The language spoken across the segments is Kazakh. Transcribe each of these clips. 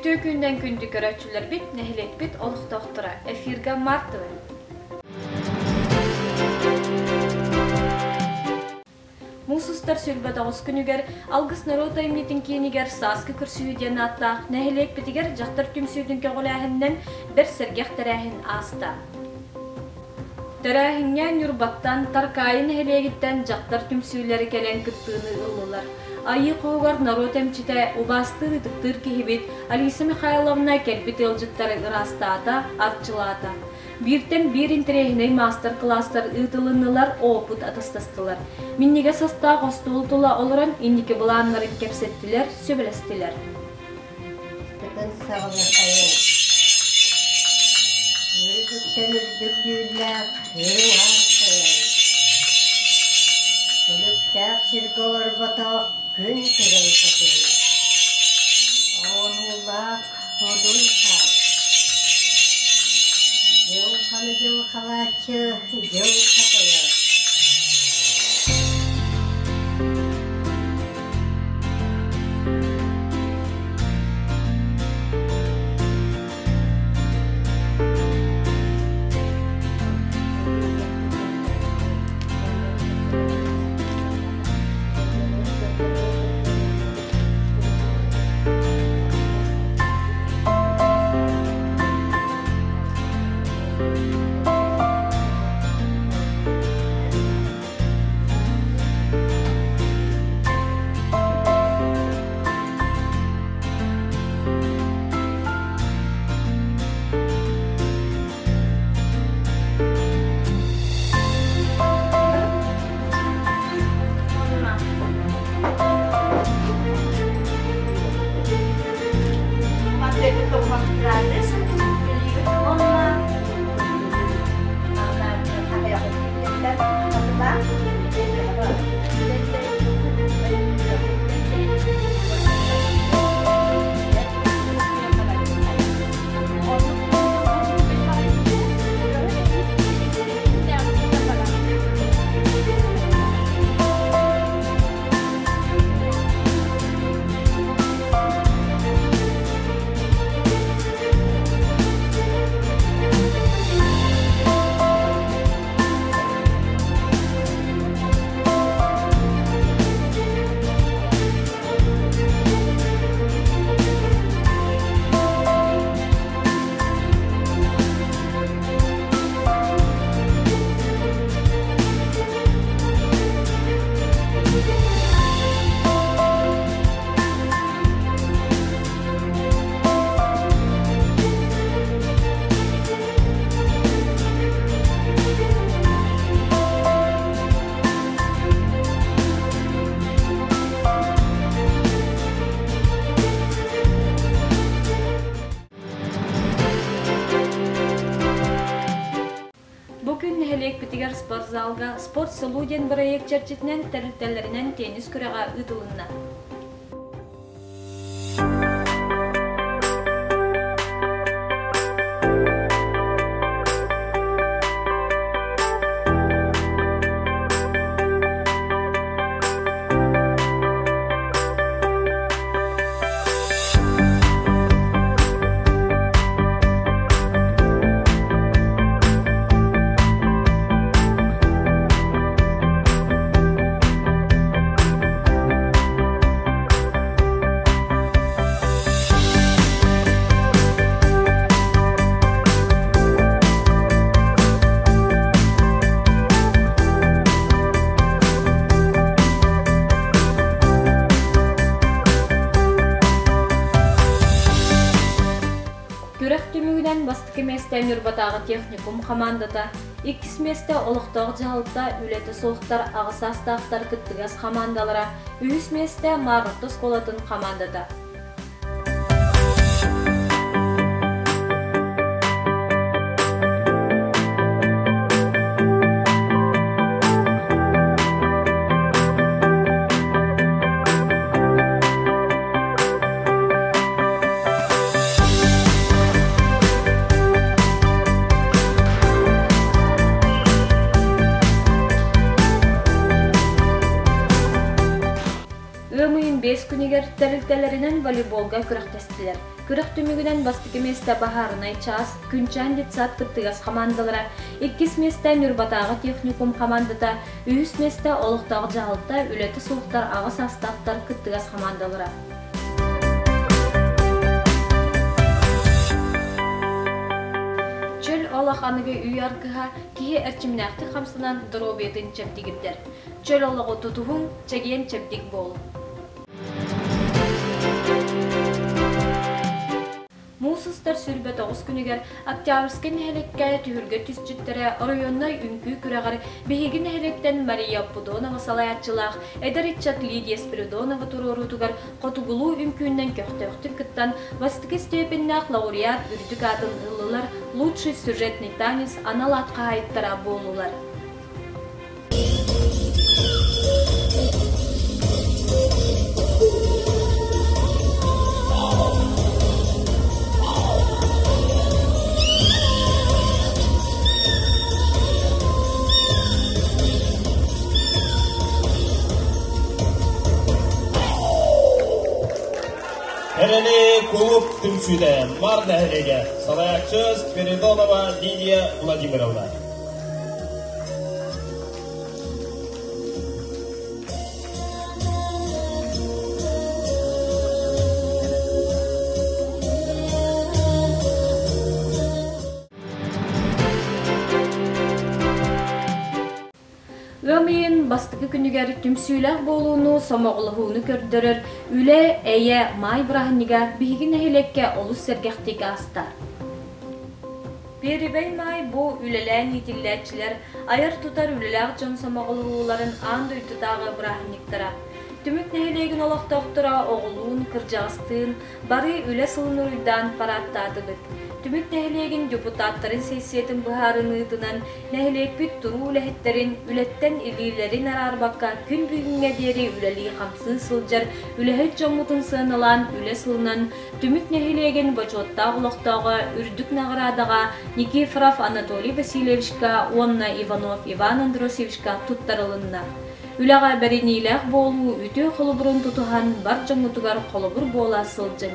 Бүтө күнден күнді көрәтчілер бит, нәхілет бит олық тоқтыра. Эфирға мартывы. Мусустар сүлбі 9 күнігер, алғыс народай митинкенігер саскы күрсүйден аттақ, нәхілет бітігер жақтыр түмсүйдің көғіләхіннен бір сіргеқ тәрәхін аста. Тәрәхіннен юрбаттан таркайын хелегіттен жақтыр түмсүйлері келен күттіғыны ұлылар. Айы қоғар народ әмчіте убастыр ұтықтыр кехебет Алиса Михайловна кәлбет елжіттары ұрастата, артчылата. Биртен бір интерегіне мастер-кластар ұтылынылар опыт атыстастылар. Миннеге саста қостуыл тұла олырын индеке бұланларын кепсеттілер, сөбілестілер. Бүтін сағылы қайын. Үргіттен үрдіктеулер, ең арқайын. Күліктәк сіргілер батақ, күн кірін қатын. Оңылақ, құдын қақ. Жыл қаны жыл қалачы, жыл қатылы. Спорт залга, спорт салуден проект чарчетнен тәрілтәлерінен тенис күрәға ұтылынна. Бастықы месте Мюрбатағы техникум командада, 2 месте олықтағы жалықта үлеті солықтар ағысастақтар күттігіз командалара, 3 месте марғытты сколатын командада. Итиннер тәрилтелеринен волейболга күрәктәстеләр. Күрәк түмүгүнен бастыгы месте Бахарынай час, Күнчан детсад кыттыгас командалара, 2 месте Нурбатагы техникум командата, 3 месте Олуктагы Жагалта үлети суктар агы составтар кыттыгас командалара. Чөл олаханыгы үйаргыға кихи әрчімнәқті қамсынан дробетін чәптігірдер. Чөл олығы тұтуғын чәген чәптік болу. Мусыстар сүрбе 9 күнігер Октябрьский нәхелекке түхірге түсчеттері районнай үнкі күрәғар бейгі нәхелектен Мария Пудонова салаятчылақ, Эдаритчат Лидия Спиридонова тұрорутугар қотуғылу үнкүйінен көқтөқтік кыттан вастығы степеннақ лауреат үрдік атын ылылар лучший сюжетный танец аналатқа айттара болулар. Hereli klub tümsüde Marda Herege, Salayakçı Spiridonova Lidia Vladimirovna. Рөмейін бастығы күнігер түмсүйләқ болуыны самоғылығыны көрдірір, үлі әйе май бірағыныға бейгін әйлекке олы сәргәқтегі астар. Берібей май бұл үлелән етілләтчілер айыр тұтар үлеләқ жон самоғылығыларын аңды үйтітағы бірағынықтыра. Түмік нәйелеген олақтақтыра оғылуын кіржағыстың бары үлі сылын ұйдан параттады бұд. Түмік нәхелеген депутаттарын сессиетін бұхарын ұйтынан нәхелекпіт тұру үләхеттерін үлеттен үлілерін арарбаққа күн бүгінге дері үләлі қамсын сылжар үләхет жомутын сығынылан үлә сылынан түмік нәхелеген бачотта ұлықтағы үрдік нағырадаға Никифоров Анатолий Васильевичка, Онна Иванов Иван Андросевичка тұттарылынна. Үләға бәрінейләқ болу үті қолыбырын тұтуған бар жомутығар қолыбыр бола сылжын.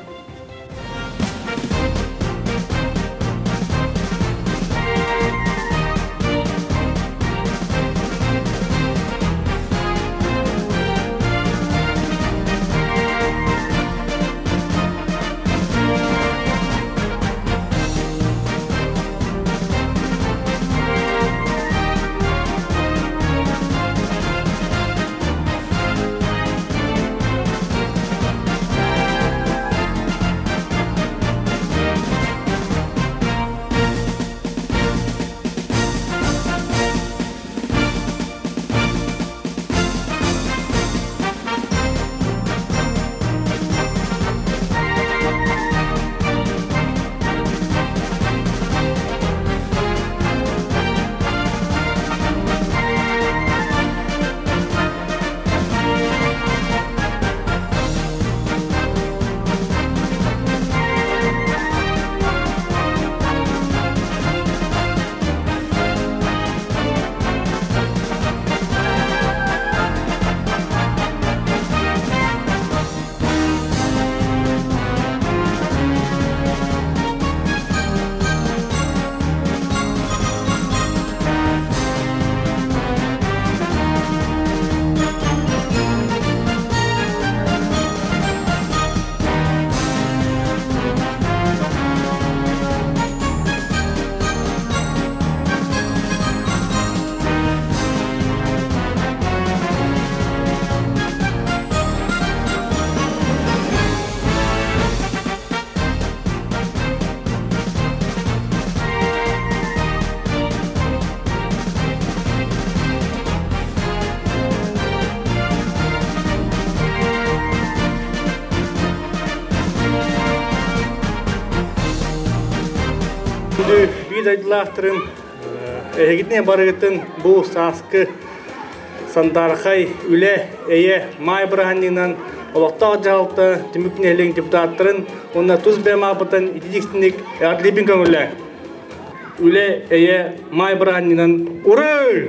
Biz aydılahtırım, gitne barıgıtın bu saskı sandarxay üle eye may bırahanından olaqtaq jahalta tümüknehlerin deputatların ona tuz bemabıtan itidiksindik adlibin köngülle. Üle eye may bırahanından urur!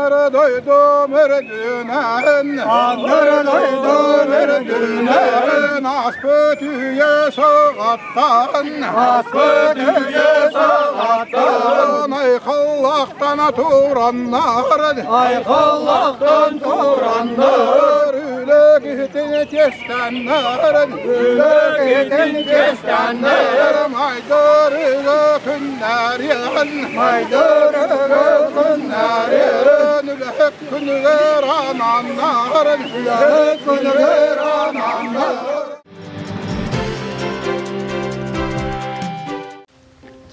Anları doydum erdünen, anları doydum erdünen, aspötüye sağattan, aspötüye sağattan, ay kallaktan turanlar, ay kallaktan turanlar, üle gitini kestenler, üle gitini kestenler, maydırı günler yan, maydırı günler yan, üle günler ananlar, üle günler ananlar.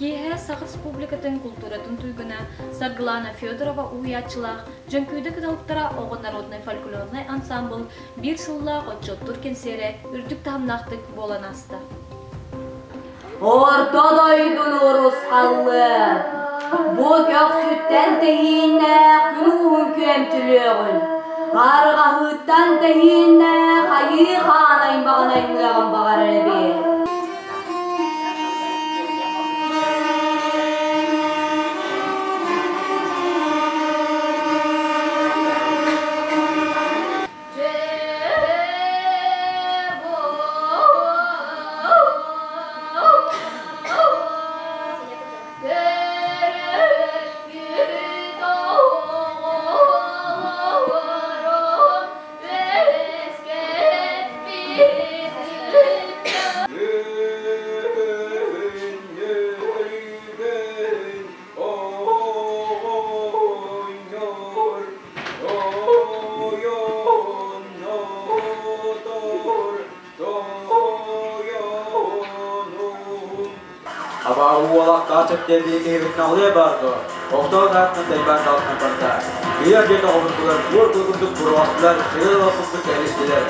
Киһэ Сах Республикатын культуратын туйгуна Сарглана Федорова уячылах, жөнкүйдө кыталыктара Оҕо народный фольклорный ансамбл бир сыллаах отчоттур кенсере үрдүк таамнахтык болан аста. Ortadaydı Noruz kallı. Bu kök sütten tehinne künün kömtülüğün. Kargahıttan tehinne hayı khanayın bağınayın lağın bağır ebi. Oğlak kaçıp geldiği keyifine oluyor bardı. Oktağın altından teyban kalkına parta. Bir yerde oğurdular, vur kılgındık burvastılar, şırıl vakıflık eriştiler.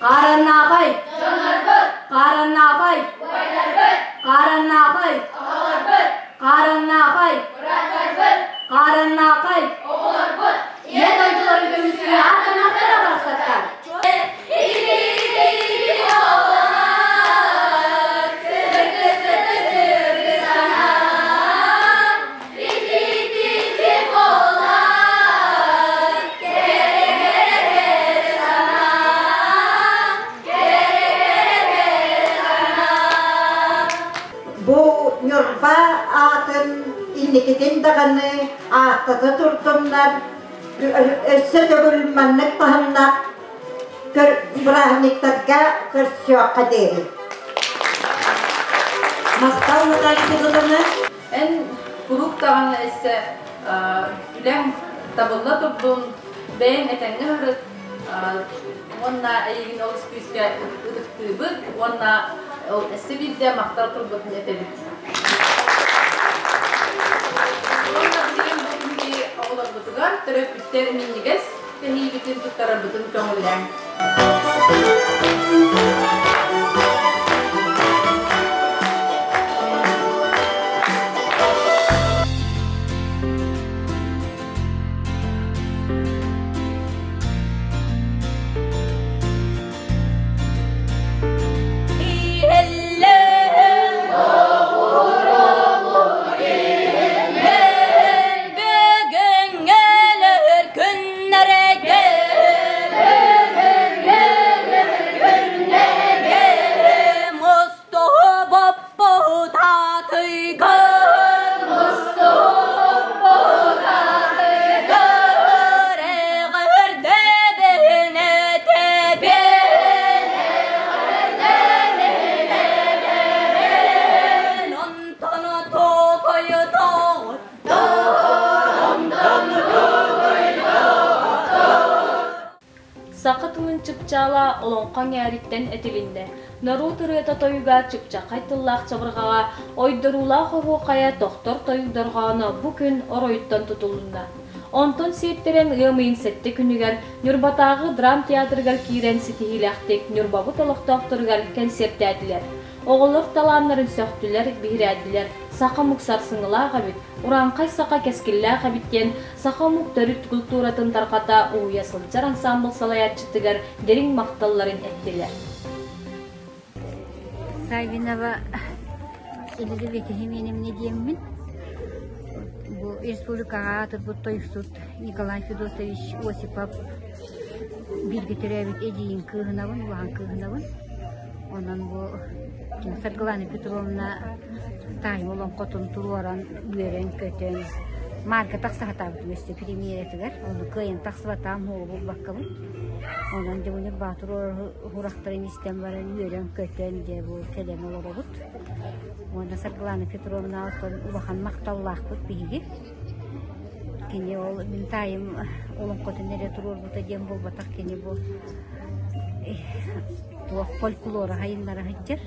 Karın nafay, karın nafay, karın nafay, karın nafay, karın nafay. Ye doyduları gömüsüyle arkana kara başlatlar. Bu Nurba atın innikitin dağını atata turtumlar. Össe dögülmanlık tahımnak bırakniktarga kırsıyor kaderi. Mastallıklar kırılını En grup dağını ise gülen tabılla turdum. Ben etenge hırık. Onna egin oğuz küske ıdıktığıbık. Onna esse bir de maktar turbutun etebit. Oğlar butugar, töröp bitter minniges, tehi bitin tuttara butun köngülen. Sakatının çıpçala olonkan yaritten etilinde. Narutırıta toyuga çıpça kaytıllaq çabırgağa oydurula horuqaya doktor toyudurgağına bugün oroyuttan tutulunda. Onton seyittiren ığımıyın sette günüger Nürbatağı dram teatrıgar kiren sitihilaqtik Nürbabı toluk doktorgar konserti ediler. Oğulur talanların söktüler, bihirediler. Sakamuk sarsıngılağa bit, urankay saka keskillağ'a bitken sakamuk dörüt kulturatın tarqata uyasılcar ansambl salayatçıtıgar derin maqtalların ettiler. Sayvinova Elizabeth Хименем ne diyeyim bu Respublikaga Turgut Toyksut Nikolay Fedotович Осипов Birgitirebit Ediyin kığınavın, ulan kığınavın. Ondan bu Sargılana Petrovna Tayyip olan kotun turuaran, üyeren, köten marka taksa hatabıt üyesi premier etiler. Onu kıyın taksa batam hoğul bakalım. Ondan devunik batır huraktarın istem varan, üyeren, köten de bu kelem olurubut. Ondan Sargılana Petrovna ulan maktallahbut bilgi. Kini ol bintayım olan kotun nere turur bu da jem bol batak kini bu tuğ folklora hayınlara haccar.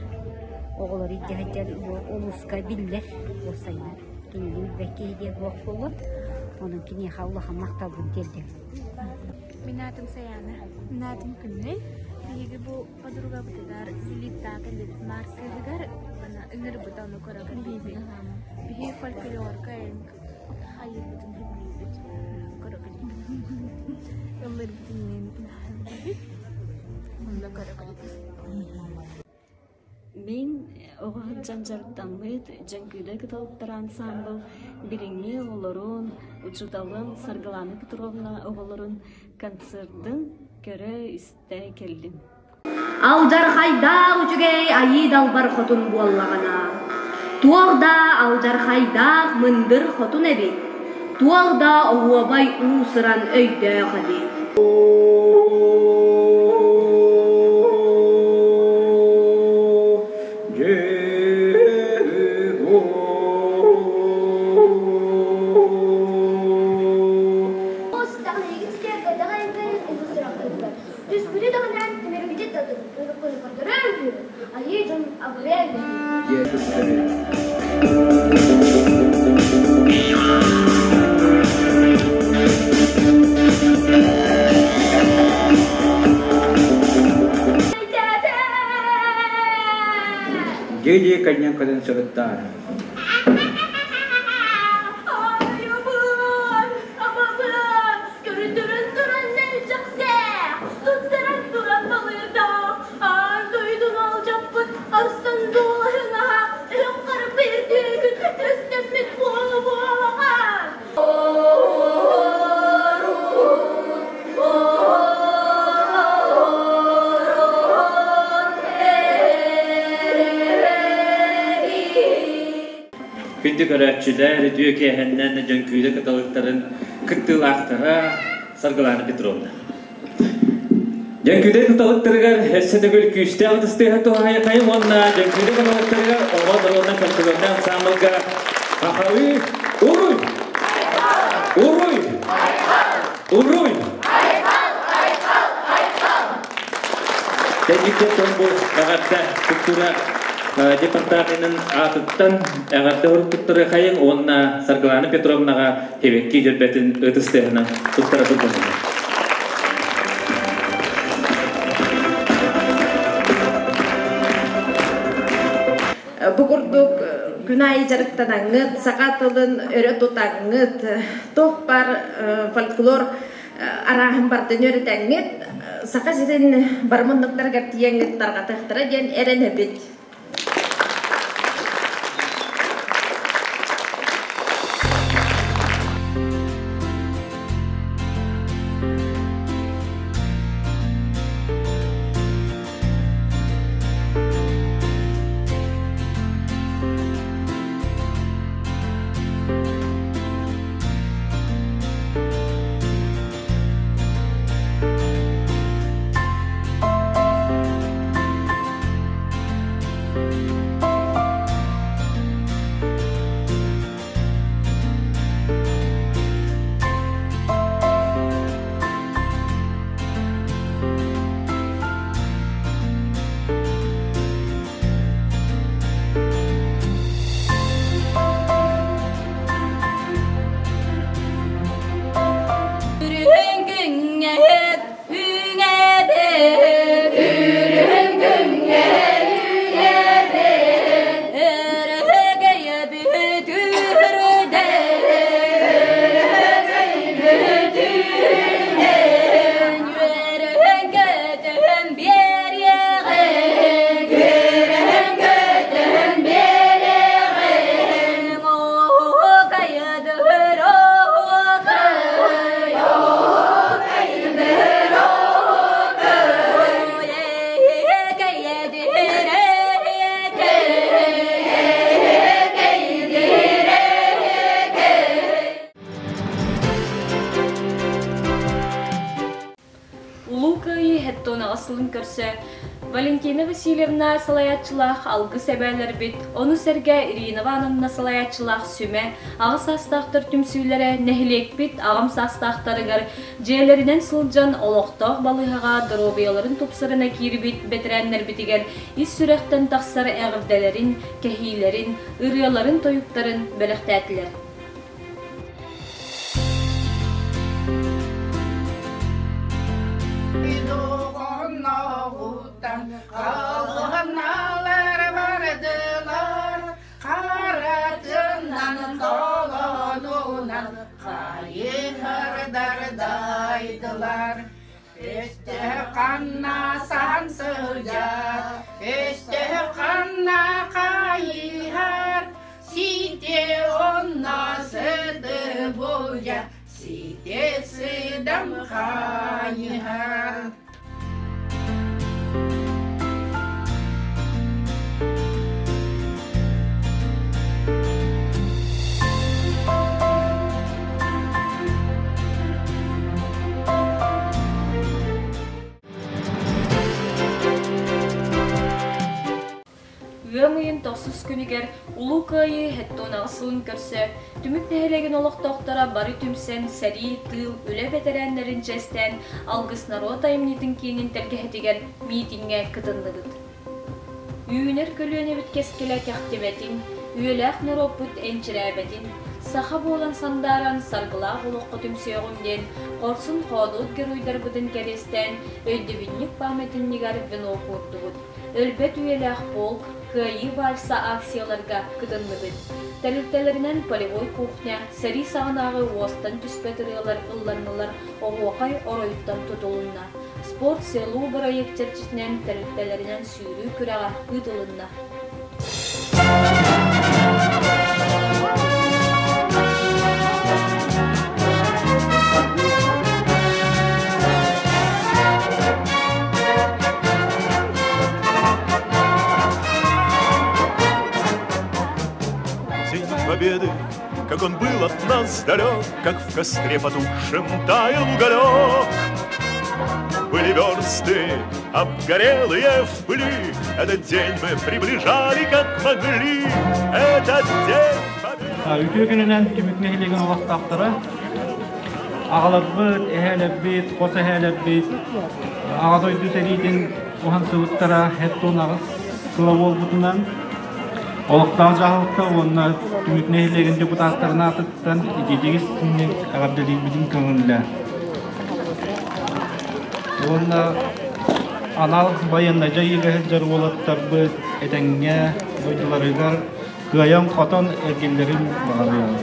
Oğulları haccar bu uluska biller olsaydı. Kini belki diye bu olur. Onun kini Allah'a maktabın geldi. Minadım Sayana, minadım Künley. Bilgi bu padruga butedar zilipta kelit marka hedar bana ınır butanu korakan bibi. Bihi folklor kain hayır butun hibi korakan. Inır butun bibi. Onda korakan. Мен оған жанжарттанмыт, жанкүйді кыталыптар ансамбл, біріңе оларын, ұчуталын Саргылана Петровна оғыларын концерттің көрі үсті келдім. Алжар хайда учугей айы далбар хотун буаллагана. Туағда алжар хайда мындыр хотун эбит. Туағда оғуабай уусыран өйді қади. Jadi kanyang kalian sebentar. Kündü göreççiler diyor ki hemen Canköy'de katalıkların kıttılaktara Sargılana Petrovna. Canköy'de katalıklarıgar hessede göl küste altıstı hato haya kayım onna Canköy'de katalıklarıgar oğlan dalına kalkılarına samılga hahavi uruy uruy uruy Tengikte tombo agatta kultura Departamenten atıttan agarda hurukutları kayın onna Sargılana Petrovnaga hevekki jörbetin ötüstehine tuttara tutulur. Bugurduk günay jarıktanangıt, sakatılın öre tutangıt, tohpar folklor arahın bardan öretangıt, sakasirin barmınlıklar gartiyangıt tarqataqtara jen eren hebit. хеттона асылын көрсө. Валентина Васильевна салаятчылах алгы себелер бит. Onu серге Ирина Ивановна салаятчылах сүме. Ағыс астақтыр түмсүйлері нәхілек бит. Ағым састақтарыгар жээлерінен сылжан олоқтоқ балыға дробияларын тупсырына кири бит. Бетерәннер битигер ис сүректен тақсар әғірделерін, кәхейлерін, ырыяларын тойуктарын бөліқтәтілер. Kalğanalar vardılar, karatından kolonundan kayıhırdardaydılar. İşte kanna sansılca, işte kanna kayıhar, site onna sıdı bulca, site sıdım kayıhar. Үемейін тоқсыз күнігер ұлу кайы хеттона асылын көрсі, түмік нәхелеген олықтоқтара бары түмсен, сәри, тыл, өлі ветерәнлерін жестен, алғыс народ айымнетін кейінін тәргәхетігер митинге кытындығыд. Үйінер көліне біткескелі кәқтебетін, үйеләқ нұроппыт әнчірәбетін, саха болан сандаран сарғылақ ұлыққы түмсеғынден, қорсын қодуыт геруйдар бұдын кәрестен, өйдебіннік паметін негар вино көрдігід. Өлбет үйеләқ полк, кайы барса акцияларға кыдынлыбыд. Тәліктелерінен полевой кухня, сәри сағынағы уостан түспетірілер ұлларнылар оғуақай оройыттан тұтылынна. Спорт селу бұрайық терчетінен тәліктелерінен сүйрі күраға ұтылынна. Победы, как он был от нас далек, как в костре потухшем таял уголек. Были версты, обгорелые в пыли, этот день мы приближали, как могли. Этот день победы. Үтө күнүнөн түмүк нехилеген улактактары агалабыт, эхелебит, кос эхелебит, агадой дүтеридин ухан сыгыттара хеттунагыз сыла болбутунан Олықтағы жағылықта онына түмік нәхилеген депутаттарына атыттан идедегіз түмнен ағабдалей бідін көңілі. Онына анал байынна жайыға жар олаттар бұд әтәңге ойдыларығар ғайан қотон әргелерін бағалады.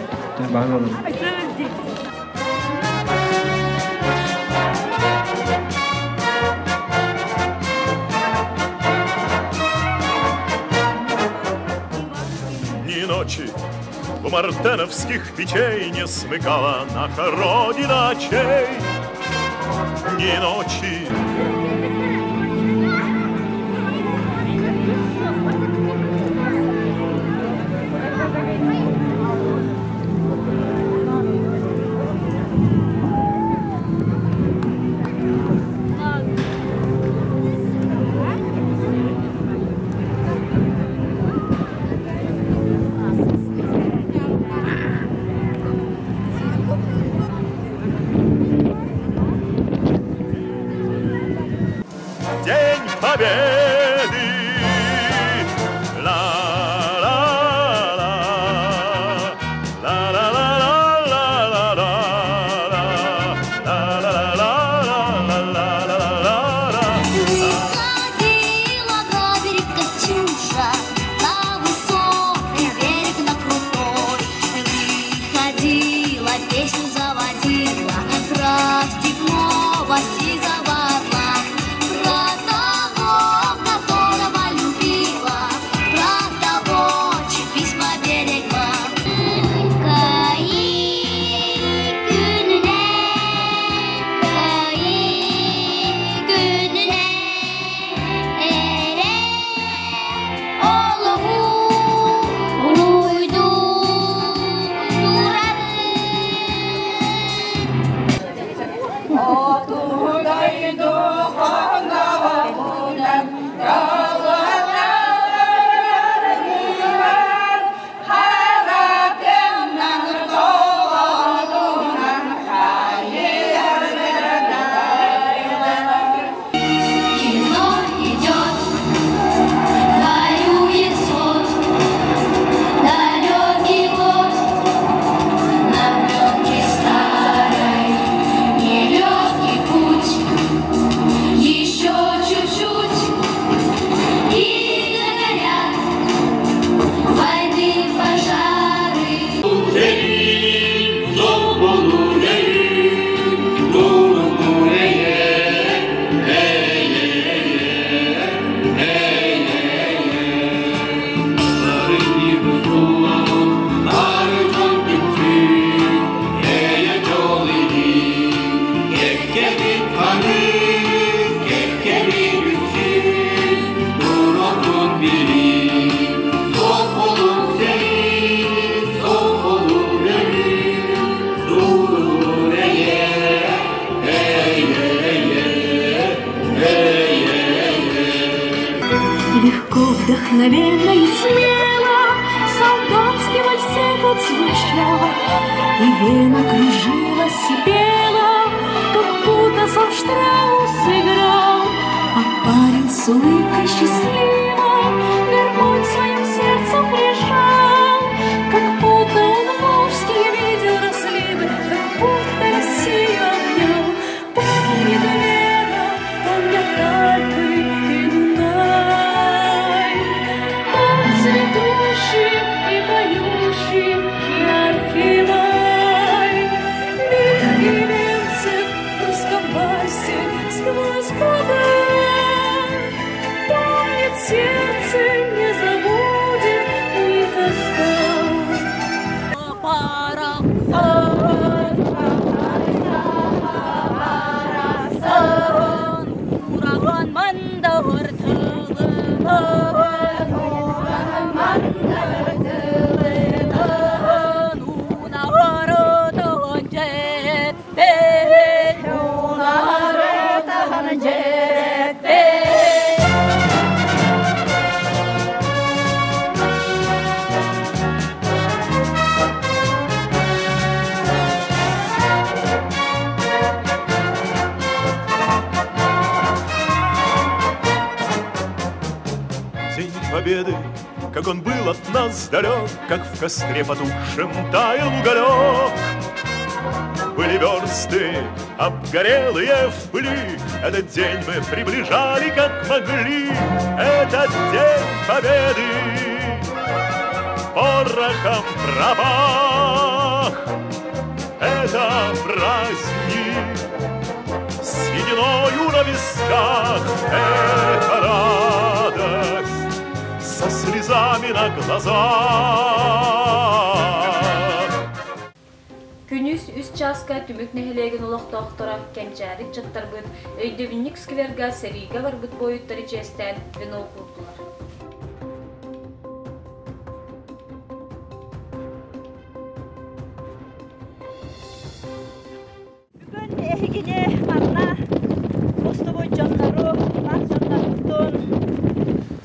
У мартеновских печей не смыкала наша Родина очей. Ни ночи. Победы. Ла-ла-ла, ла-ла-ла-ла-ла-ла-ла, ла-ла-ла-ла-ла-ла-ла-ла. Выходила на берег Катюша, на высокий берег, на крутой. Выходила, песню заводила, про степного сизого орла. Вдохновенно и смело солдатский вальсет отзвучал, и вена кружилась и пела, как будто сам Штраус играл. А парень с улыбкой счастливой гармонь своим сердцем прижал, как будто он волжские видел разливы, как будто Россию обнял. Помнит вера, помнят Альпы и Дунай, там цветущий и поющий яркий май. Мягкий Немцев в русском вальсе сквозь годы помнит сердце, не забудет никогда. Ураган мандавар День победы, как он был от нас далек, как в костре потухшем таял уголек. Были версты обгорелые в пыли, этот день мы приближали как могли. Этот день победы порохом пропах. Это праздник с сединою на висках. Это радость со слезами на глазах. Күнүс 3 часка түмүк нехелеген улактоктора кенчәрик жаттар быт, өйдөбүнник скверга сериге бар быт боюттары жестен вино курдулар. Бүгін эхигине манна Мостовой жоннору, махжоннордун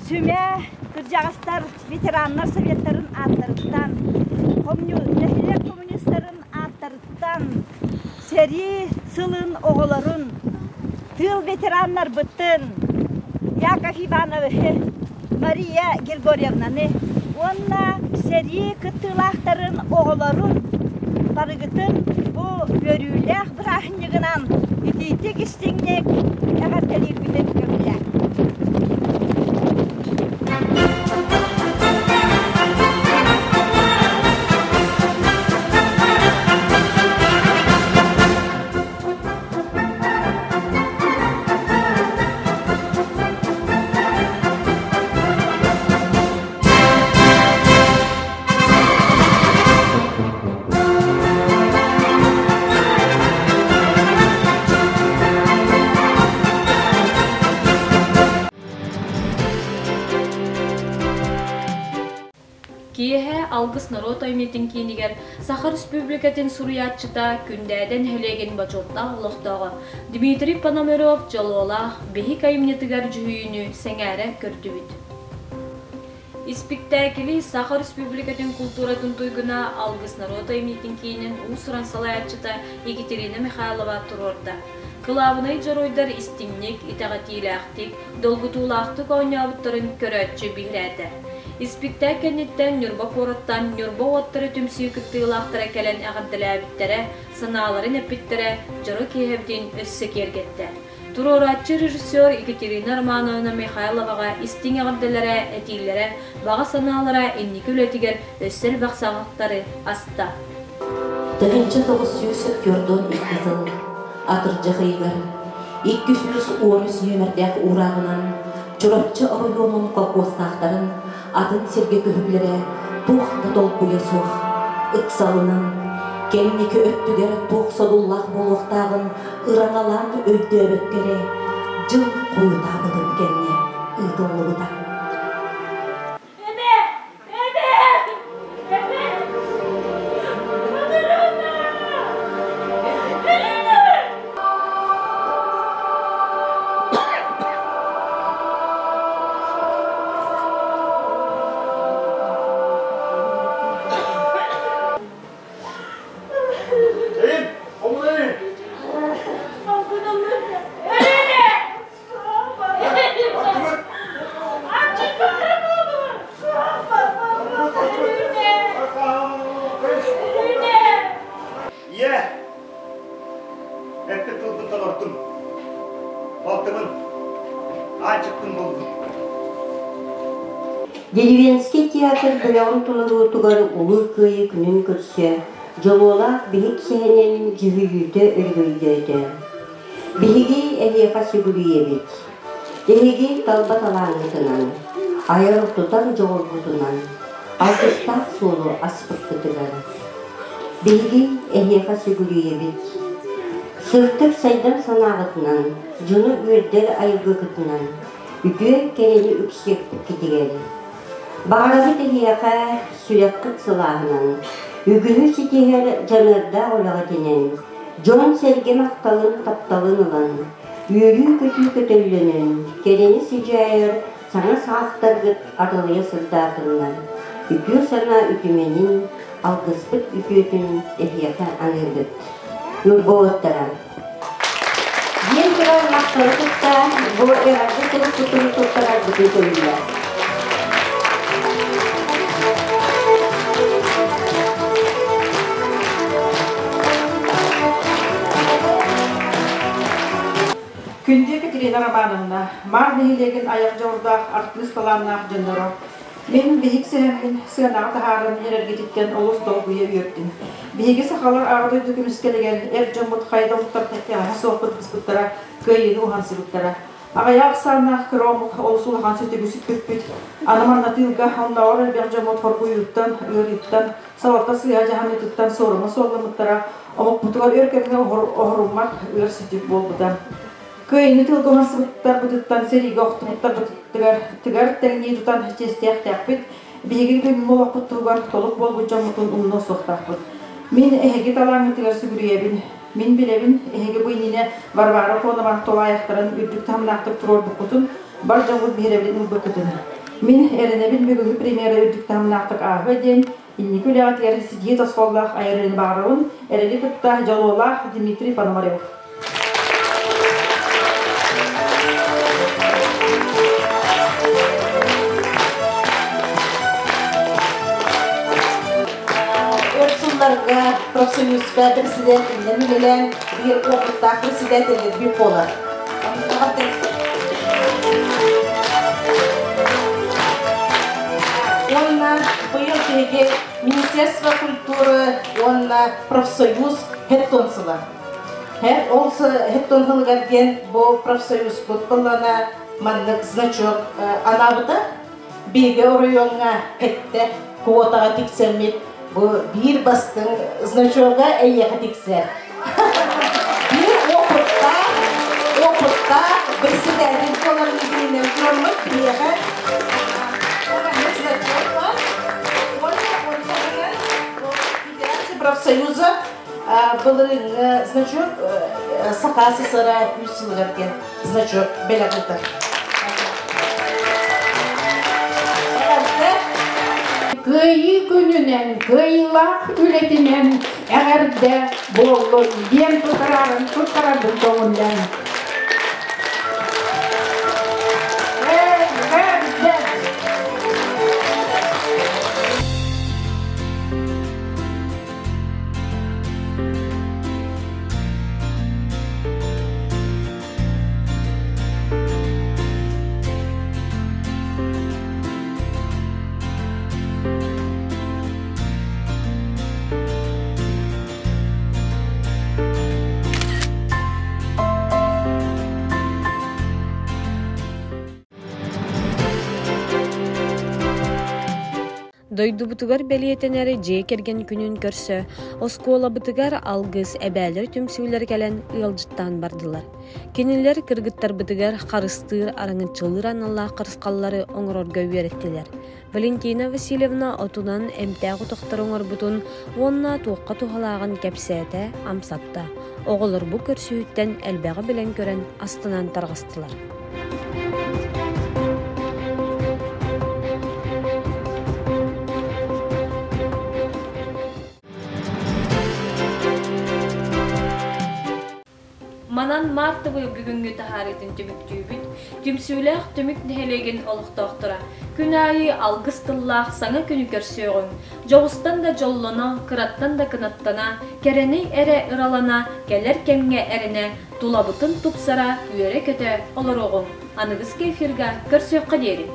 сүмө кыржагастар ветераннар советтарын аттарыттан, нехилер коммунисттарын аттарыттан, сери сылын оголорун, тыл ветераннар быттын, Яков Ивановы, Мария Григорьевнаны, онна сери кыттылахтарын оголорун, барыгытын бу бөрүлэх брахнигынан ититик истиңнек эгаттелик бүтен көмлек. Киеһе алгыс народ айметін кейнігер Сахар Республикатын суруятчыта күндәден хелеген бачотта олықтағы Дмитрий Пономарев жололақ бехик аймнетігер жүхүйіні сәңәрі көрдібіт. Спектакли Сахар Республикатын культуратын туйгуна алгыс народ айметін кейнен усуран салаятчыта Екатерина Михайлова турорда. Кылабынай жаройдар истимник, итағатилақтик, долгутулақтық ойнабыттарын көрәтчі бігірәді. Спектакльнеттен Нюрба пораттан Нюрба оттары түмсүй күттігілақтыра кәлін әғадділәбіттері, саналарын әпіттері жыры кейхебден өссі кергетті. Туроратчы режиссер Екатерина Романовна Михайловаға истин әғадділері, әтейлері, баға саналары әннекі өлетігер өссіл бақсағықтары аста. 1900 көрдон иккізіл, атыржы қиғыр, 213 өмірдәк урағынан, Чурапчы оройонун колхоздақтарын атын серге көһүллере тухта толкуя суах ыксалынан келнеке өттүгер тух содуллах болуктагын ыраңалан өйдөбөткере жыл куютабыдын кенне ыдыллыбыда. ortum. Ortumun açıktın buldum. Деревенский театр білауын тұлығытығар ұлы көйі күнін көрсе, жололақ бейік сәнен жүгүйді үргүйді. Бейгі әйеқа сүгірейебет. Әйеге талбат алаңытынан, аяр тұтар жоғыл бұтынан, алтыстақ солы аспықтытығар. Бейгі әйеқа сүгірейебет. Сұртық сайдан санағытынан, жыны өрдер айғы күтінан, үкі кәрені үксектік кетігері. Бағарағы тәйеқа сүрекқыт сылағынан, үгіні сетегер жанырда олаға тенен, жон сәрге мақталын тапталын ұлан, үйрі көті көтөлінен, кәрені сүйжайыр, саңа сағақтарғыт атылыя сырдатынлар. Үкі сана үкіменін, алғыспыт үкетін тәйеқа анырдыт. Нұрболыттара. Ең тұрар мақталы тұтта, бұл әрді тұрып тұтыры тұттара бұты көйлілер. Күнде Катерина Романовна, марнығылеген аяқ жауырдақ артылысталаннақ жындыры. Мен бейік сәмін сығанағы тағарын ерергететкен олыс долгуя үйеттім. Бейгі сақалар ағыдай дүкіміскелеген әр жамыт қайда ұқтар тәттіғана соқпыт бұспыттара, көйені ұған сұрыптара. Ағаяқ сағынақ кіромық олысу ұлған сөйті бүсіп көппет. Анымарна тылға онда оры бәқ жамыт қорғы үйіттен, үйіріттен, салатта сыға жағаны тұттан сорымы соғылымыттара, омық бұтығар өркеміне оғырылмақ үйір сөйтіп болбыдан. Көйіні тылғымын сыбыттар бұтыттан сериге оқтымыттар бұтыттығар тәңней тұтан тестияқ тәқпет, бейгін көмін олақ бұттығар толық бол бұтжан мұтын ұмына соқтақпыт. Мен әйге талаңы тігір сүгірейбін. Мен білебін әйге бұйніне барбары қонымақ тола аяқтарын үрдік тамнақтық тұрор бұқытын, бар жаңғыт беребілін бұқытын. Мен әрінебін бүгінгі премьера үрдік тамнақтық ағы ден, инні көлі ағатығар сидие тасқоллақ айырын бағырын, әрілі тұтта жалолақ Дмитрий Пономарев. Профсоюзға президентінің білен бір оқытта президентінің бір қолы. Онна бұйыл кереге Министерство культуры, онна профсоюз хеттонсылы. Олсы хеттонсылығарген бұл профсоюз бұтпылана мандық значок анабыды бейге орайонға хетті куотаға тексермет. Bu bir bastın znaçoga eyyaka tikser. Bir okutta presidentin kolanlıklarının kurulmak priyaga znaçok var. Federatsiya Profsoyuza bunların znaçok sakası sıra üstülürken znaçok belakıta. Kıyı gününen, kıyılak ületinen əğərdə bollu den tutararın doğundan. Дойду бутугар белиетенери жей керген күнүн көрсө, оскола бутугар алгыс эбээлер түмсүүлер келен ыалжыттан бардылар. Кенилер кыргыттар бутугар карыстыр араңычылыр аналлах кырыскаллары оңорорго үйреттилер. Валентина Васильевна отунан эмтягы тоқтар оңор бутун онна туокка тухалаган кепсете амсатта. Оголор бу көрсүүттен элбеги билен көрөн астынан таргастылар. Манан мартыбы бүгүнгү тахарытын түмүктүүбүт, түмсүүлэх түмүк нехелеген олуқтоқтыра. Күн айы алгыс тыллах саңа күнү көрсөөгүн. Жоғыстан да жоллоно, кыраттан да кынаттана, керени эре ыралана, келер кемге эрене, тулабытын тупсара, үйере көтө олорогун. Анығыз кефирга көрсөк қадери.